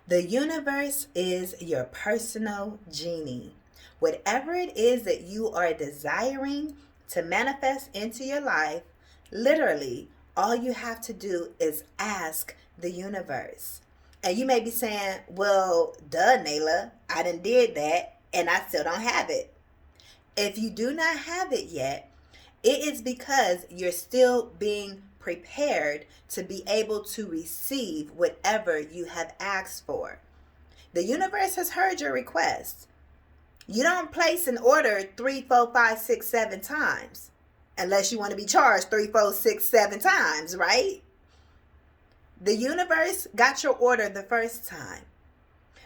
The universe is your personal genie. Whatever it is that you are desiring to manifest into your life, literally, all you have to do is ask the universe. And you may be saying, well, duh, Nayla, I done did that and I still don't have it. If you do not have it yet, it is because you're still being prepared to be able to receive whatever you have asked for. The universe has heard your request. You don't place an order 3, 4, 5, 6, 7 times unless you want to be charged 3, 4, 6, 7 times, right? The universe got your order the first time.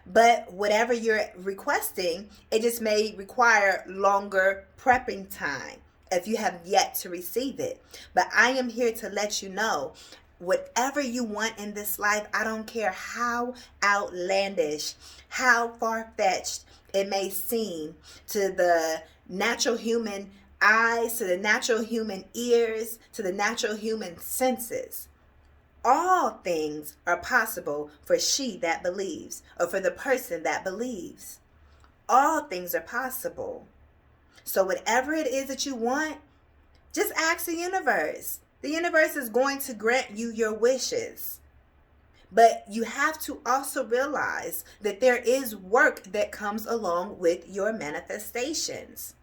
But whatever you're requesting, it just may require longer prepping time if you have yet to receive it. But I am here to let you know, whatever you want in this life, I don't care how outlandish, how far-fetched it may seem to the natural human eyes, to the natural human ears, to the natural human senses. All things are possible for she that believes, or for the person that believes. All things are possible. So whatever it is that you want, just ask the universe. The universe is going to grant you your wishes. But you have to also realize that there is work that comes along with your manifestations.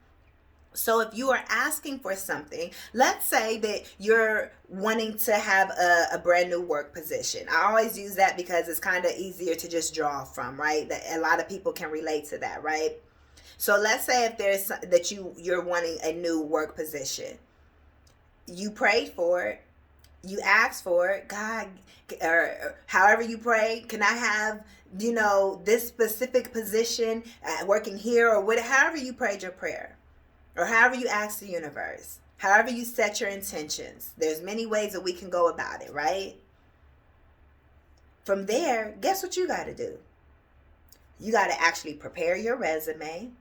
So if you are asking for something, let's say that you're wanting to have a brand new work position. I always use that because it's kind of easier to just draw from, right? That a lot of people can relate to that, right? So let's say if there's that you're wanting a new work position. You prayed for it. You asked for it. God, or however you pray, can I have, this specific position working here, or however you prayed your prayer. Or however you ask the universe, however you set your intentions. There's many ways that we can go about it, right? From there, guess what you got to do? You got to actually prepare your resume.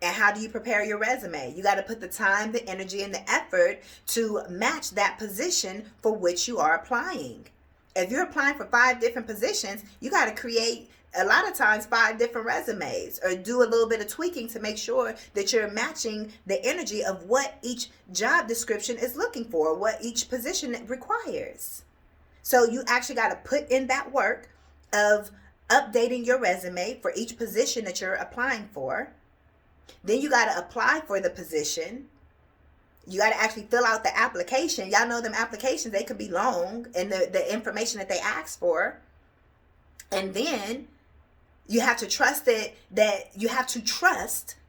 And how do you prepare your resume? You got to put the time, the energy, and the effort to match that position for which you are applying. If you're applying for 5 different positions, you got to create a lot of times 5 different resumes, or do a little bit of tweaking to make sure that you're matching the energy of what each job description is looking for, what each position requires. So you actually got to put in that work of updating your resume for each position that you're applying for. Then you got to apply for the position. You got to actually fill out the application. Y'all know them applications, they could be long, and the information that they ask for. And then you have to trust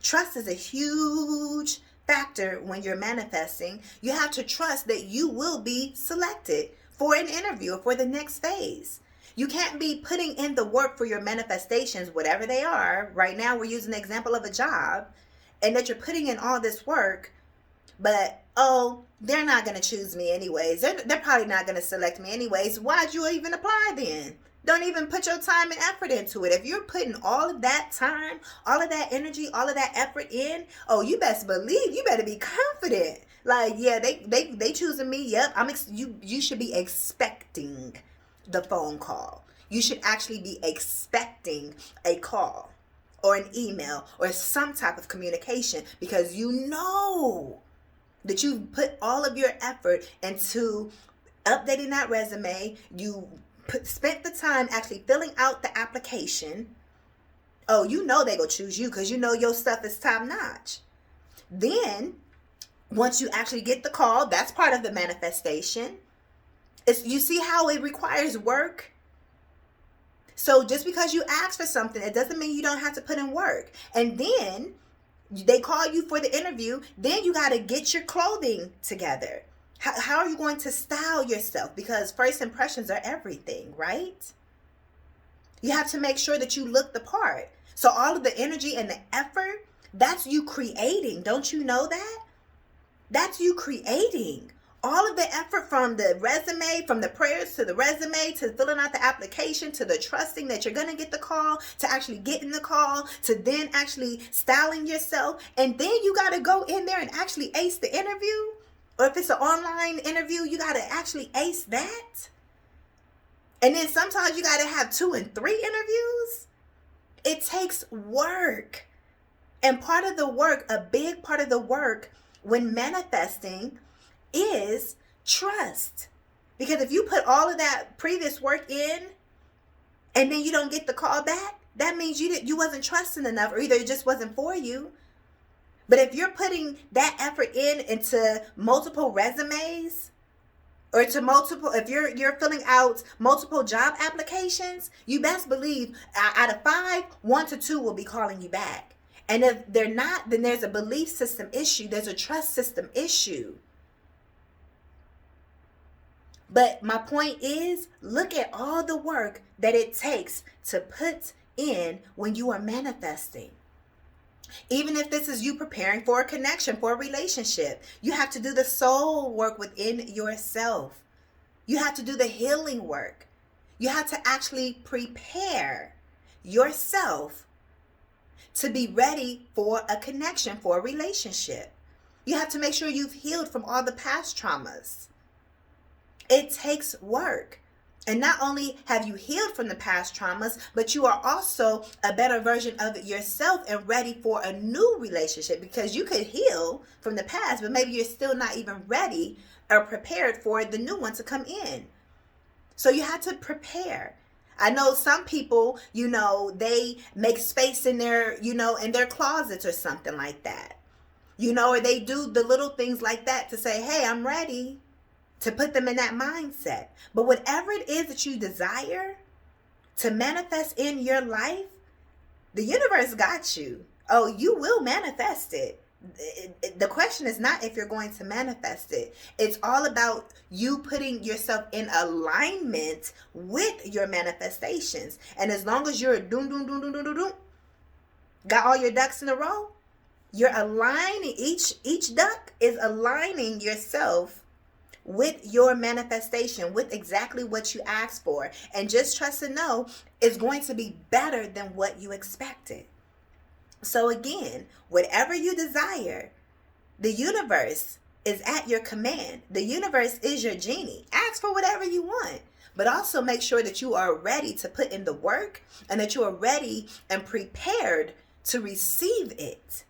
Trust is a huge factor when you're manifesting. You have to trust that you will be selected for an interview or for the next phase. You can't be putting in the work for your manifestations, whatever they are. Right now, we're using the example of a job, and that you're putting in all this work, but, they're not going to choose me anyways. They're probably not going to select me anyways. Why'd you even apply then? Don't even put your time and effort into it. If you're putting all of that time, all of that energy, all of that effort in, you best believe, you better be confident. Like, yeah, they choosing me. Yep, you should be expecting the phone call. You should actually be expecting a call or an email or some type of communication, because you know that you've put all of your effort into updating that resume. You spent the time actually filling out the application. You know they gonna choose you because you know your stuff is top notch. Then, once you actually get the call, that's part of the manifestation. You see how it requires work? So just because you ask for something, it doesn't mean you don't have to put in work. And then they call you for the interview. Then you got to get your clothing together. How are you going to style yourself? Because first impressions are everything, right? You have to make sure that you look the part. So all of the energy and the effort, that's you creating. Don't you know that? That's you creating. All of the effort, from the resume, from the prayers to the resume, to filling out the application, to the trusting that you're going to get the call, to actually getting the call, to then actually styling yourself. And then you got to go in there and actually ace the interview. Or if it's an online interview, you got to actually ace that. And then sometimes you got to have 2 and 3 interviews. It takes work. And part of the work, a big part of the work when manifesting is trust. Because if you put all of that previous work in and then you don't get the call back, that means you wasn't trusting enough, or either it just wasn't for you. But if you're putting that effort into multiple resumes, or to multiple, if you're filling out multiple job applications, you best believe out of 5, 1 to 2 will be calling you back. And if they're not, then there's a belief system issue. There's a trust system issue. But my point is, look at all the work that it takes to put in when you are manifesting. Even if this is you preparing for a connection, for a relationship, you have to do the soul work within yourself. You have to do the healing work. You have to actually prepare yourself to be ready for a connection, for a relationship. You have to make sure you've healed from all the past traumas. It takes work. And not only have you healed from the past traumas, but you are also a better version of yourself and ready for a new relationship, because you could heal from the past, but maybe you're still not even ready or prepared for the new one to come in. So you have to prepare. I know some people, they make space in their, in their closets or something like that. Or they do the little things like that to say, hey, I'm ready. To put them in that mindset. But whatever it is that you desire to manifest in your life, the universe got you. Oh, you will manifest it. The question is not if you're going to manifest it. It's all about you putting yourself in alignment with your manifestations. And as long as you're got all your ducks in a row, you're aligning, each duck is aligning yourself with your manifestation, with exactly what you asked for. And just trust and know it's going to be better than what you expected. So again, whatever you desire, the universe is at your command. The universe is your genie. Ask for whatever you want, but also make sure that you are ready to put in the work and that you are ready and prepared to receive it.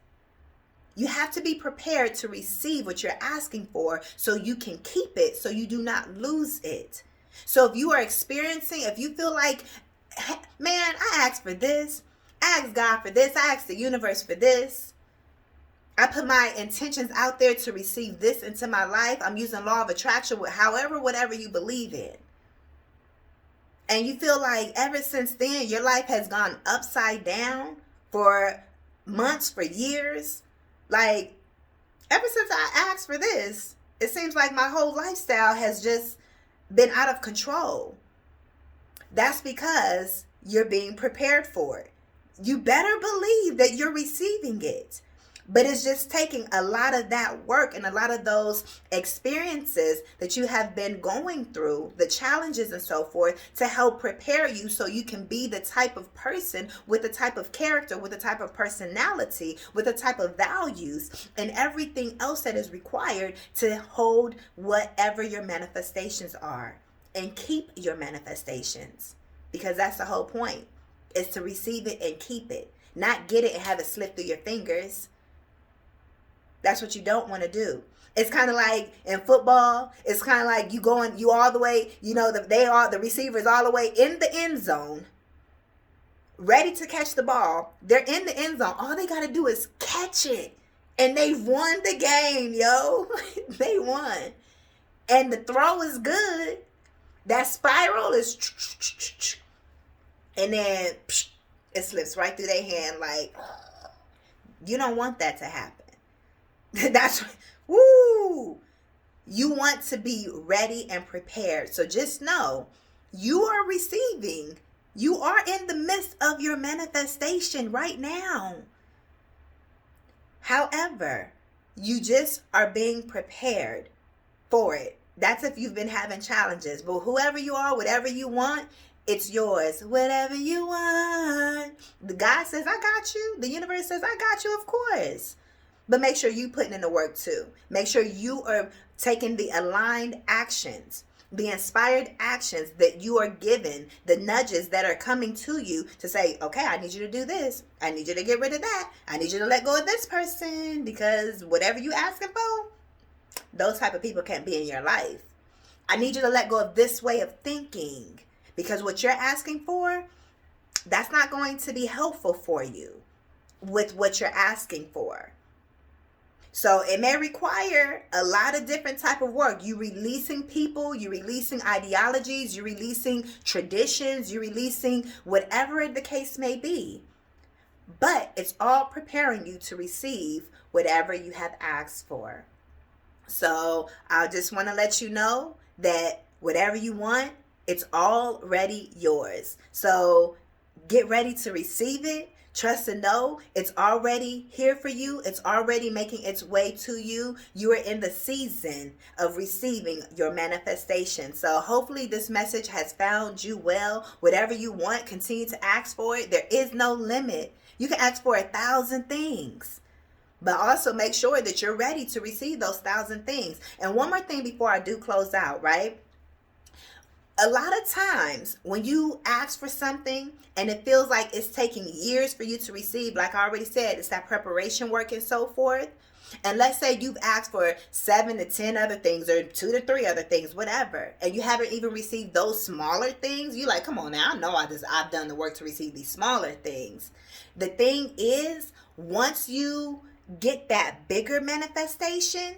You have to be prepared to receive what you're asking for so you can keep it, so you do not lose it. So if you are experiencing, if you feel like, man, I asked for this, I asked God for this, I asked the universe for this, I put my intentions out there to receive this into my life, I'm using law of attraction, whatever you believe in. And you feel like ever since then, your life has gone upside down for months, for years. Like, ever since I asked for this, it seems like my whole lifestyle has just been out of control. That's because you're being prepared for it. You better believe that you're receiving it. But it's just taking a lot of that work and a lot of those experiences that you have been going through, the challenges and so forth, to help prepare you so you can be the type of person with the type of character, with the type of personality, with the type of values and everything else that is required to hold whatever your manifestations are and keep your manifestations. Because that's the whole point, is to receive it and keep it, not get it and have it slip through your fingers. That's what you don't want to do. It's kind of like in football. It's kind of like you all the way, the receivers all the way in the end zone, ready to catch the ball. They're in the end zone. All they got to do is catch it. And they've won the game, yo. They won. And the throw is good. That spiral is, and then it slips right through their hand. Like, you don't want that to happen. That's, woo! You want to be ready and prepared. So just know, you are receiving. You are in the midst of your manifestation right now. However, you just are being prepared for it. That's if you've been having challenges. But whoever you are, whatever you want, it's yours. Whatever you want. The God says, I got you. The universe says, I got you, of course. But make sure you putting in the work too. Make sure you are taking the aligned actions. The inspired actions that you are given, the nudges that are coming to you to say, okay, I need you to do this. I need you to get rid of that. I need you to let go of this person, because whatever you asking for, those type of people can't be in your life. I need you to let go of this way of thinking, because what you're asking for, that's not going to be helpful for you with what you're asking for. So it may require a lot of different type of work. You releasing people, you releasing ideologies, you releasing traditions, you releasing whatever the case may be. But it's all preparing you to receive whatever you have asked for. So I just want to let you know that whatever you want, it's already yours. So get ready to receive it. Trust and know it's already here for you. It's already making its way to you. You are in the season of receiving your manifestation. So hopefully this message has found you well. Whatever you want, continue to ask for it. There is no limit. You can ask for 1,000 things. But also make sure that you're ready to receive those 1,000 things. And one more thing before I do close out, right? A lot of times when you ask for something and it feels like it's taking years for you to receive, like I already said, it's that preparation work and so forth. And let's say you've asked for 7 to 10 other things or 2 to 3 other things, whatever, and you haven't even received those smaller things. You're like, come on now, I know I've done the work to receive these smaller things. The thing is, once you get that bigger manifestation,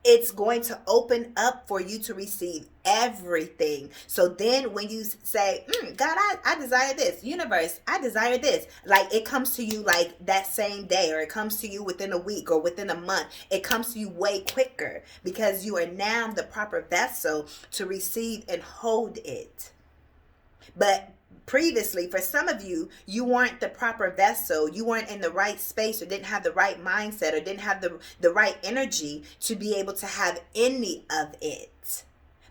it's going to open up for you to receive everything. So then when you say, God, I desire this. Universe, I desire this. Like it comes to you like that same day, or it comes to you within a week or within a month. It comes to you way quicker because you are now the proper vessel to receive and hold it. But previously, for some of you, you weren't the proper vessel. You weren't in the right space, or didn't have the right mindset, or didn't have the right energy to be able to have any of it.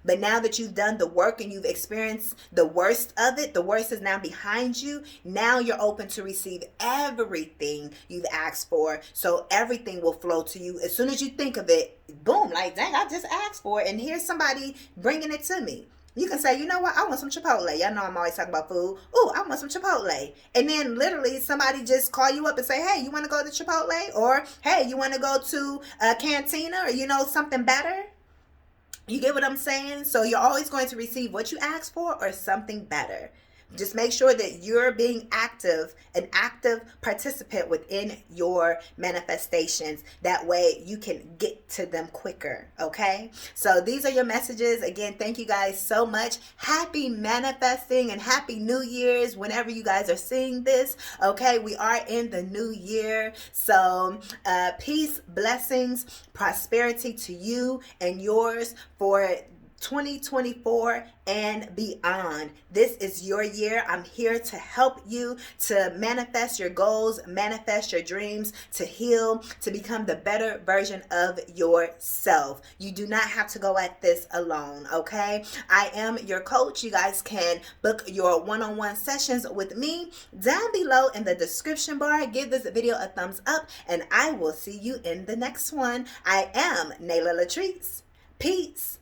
But now that you've done the work and you've experienced the worst of it, the worst is now behind you. Now you're open to receive everything you've asked for. So everything will flow to you. As soon as you think of it, boom, like, dang, I just asked for it. And here's somebody bringing it to me. You can say, you know what, I want some Chipotle. Y'all know I'm always talking about food. Ooh, I want some Chipotle. And then literally somebody just call you up and say, hey, you want to go to Chipotle? Or, hey, you want to go to a Cantina, or, something better? You get what I'm saying? So you're always going to receive what you ask for or something better. Just make sure that you're being an active participant within your manifestations. That way you can get to them quicker, okay? So these are your messages. Again, thank you guys so much. Happy manifesting and happy New Year's whenever you guys are seeing this, okay? We are in the new year. So peace, blessings, prosperity to you and yours for 2024 and beyond. This is your year. I'm here to help you to manifest your goals, manifest your dreams, to heal, to become the better version of yourself. You do not have to go at this alone, okay? I am your coach. You guys can book your one-on-one sessions with me down below in the description bar. Give this video a thumbs up, and I will see you in the next one. I am LATRICE. Peace.